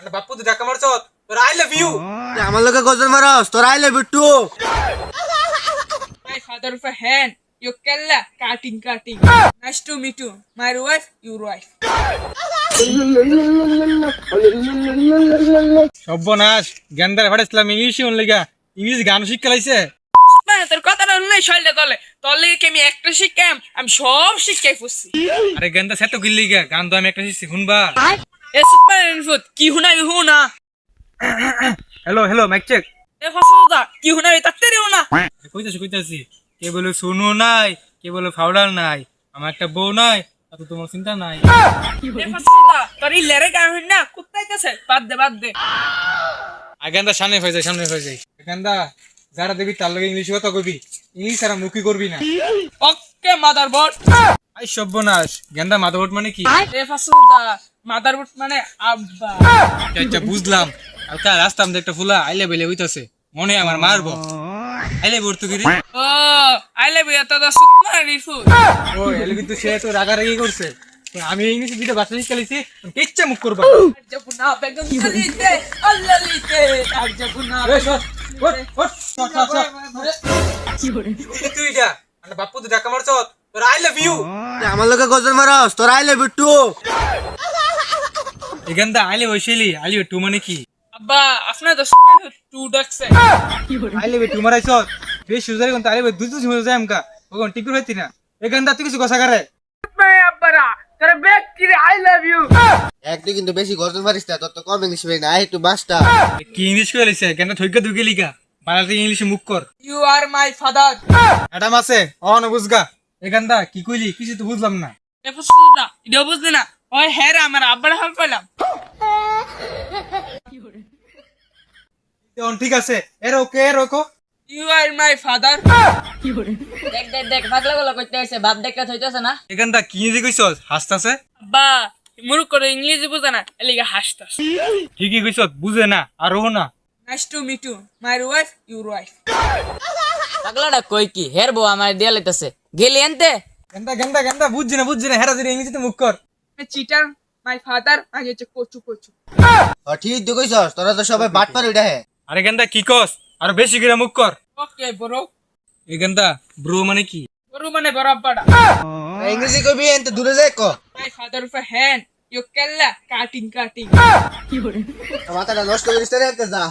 అంటే বাপু তুই ধাক্কা মারছ তোর আই লাভ ইউ আমার লোকে গজল মারস তোর আইলে Bittu My father of a hand. You kella cutting. Nice to meet you. My wife, your wife. সর্বনাশ গেন্দার ফাটাইছিলাম ইংলিশে ওন লেগা ইংলিশ গান শিক্ষা লাইছে মানে তোর কথাটা নাই শৈলটা তলে কি আমি একটা শিখাম আমি সব শিখাই ফুসছি আরে গেন্দা সেতো গিল্লি গা গান তো আমি একটা শিখছি শুনবা এ সুপার ইনফুট কি হুনাবি হুনা হ্যালো হ্যালো মাইক চেক এ ফসলদা কি হুনাবি তাতে রেও না কইতাছি কে বলে শুনো নাই কে বলে ফাউডার নাই আমার একটা বউ নাই তো তোমার চিন্তা নাই এ ফসলদা তোর এই লেরে গান হই না কুত্তাইতেছে বাদ দে আগেন্দা সামনে হয়ে যায় গেন্দা যারা দেখবি তার লগে ইংলিশ কথা কইবি ইংলিশ আর মুখি করবি না ওকে মাদারবোর্ড আই সর্বনাশ গেন্দা মাদারবোর্ড মানে কি এ ফসলদা মাদারবোর্ড মানে আব্বা আচ্ছা বুঝলাম কালকা রাস্তা আমাদের একটা ফুলা আইলে বেলে হইতাছে মনে হয় আমার মারবো আইলে বর্তু গিরি ও আই লাভ ইউ তো সুপার ইনফুট ও এলে কিন্তু সে তো রাগারাগি করছে আমি ইংলিশ দুইটা ভাষা শিখাইছি ইচ্ছা মুখ করবা আরজপুনা বেগম খালিতে আল্লালিতে আরজপুনা তুই যা মানে বাপু তুই ধাক্কা মারছ তোর আই লাভ ইউ আমার লোকে গজল মারস তোর আইলে বিট্টু এখানটা আইলে বসেলি আইলে টু মানে কি আব্বা আপনার তো সুপার টু ডাকছে আইলে টু মারাইছ বেশ সুজারি কোন আইলে দুই দুই যায় আমকা ওগন টিকুর হইতি না এখানটা তুই কিছু কথা করে আব্বারা তোর বেক কি আই লাভ ইউ তুই কিন্তু বেশি গজল মারিস না তোর তো কম ইংলিশ পাই না একটু বাসটা কি ইংলিশ কইলিছে কেন থইকা দুই গেলি গা বাংলাতে ইংলিশে মুখ কর you are my father madam আছে অন বুঝগা এখানটা কি কইলি কিছু তো বুঝলাম না এ ফসলটা এটা বুঝলি না ওই হ্যাঁ রে আমার আব্বার হাল কইলাম ঠিক আছে এর ওকে রকো ইউ আর মাই ফাদার দেখ পাগলা গুলো করতে হইছে বাপ দেখা হইতেছে না এখানটা কি ইংরেজি কইছস হাসতাছে আব্বা মুরুক করে ইংলিশ বুঝে না এলিগা হাসতাস ঠিকই কইছস বুঝে না আর ও না nice to meet you my wife your wife পাগলাটা কই কি হের বউ আমার দিয়া লইতাছে গেলি এনতে গেন্দা বুঝছি না হেরা দিনে ইংরেজিতে মুখ কর চিটার মাই ফাদার আগে হচ্ছে কচু ঠিক তুই কইছস তোরা তো সবাই বাট পার ওইটা হ্যাঁ আরে গেন্দা কি কস আর বেশি করে মুখ কর ওকে ব্রো এই গেন্দা ব্রো মানে কি বড় মানে বড় আব্বাটা ইংরেজি কবি এনতে দূরে যাই ক my father of a hand you কেল্লা কাটিং মাথাটা নষ্ট করিস না এনতে যা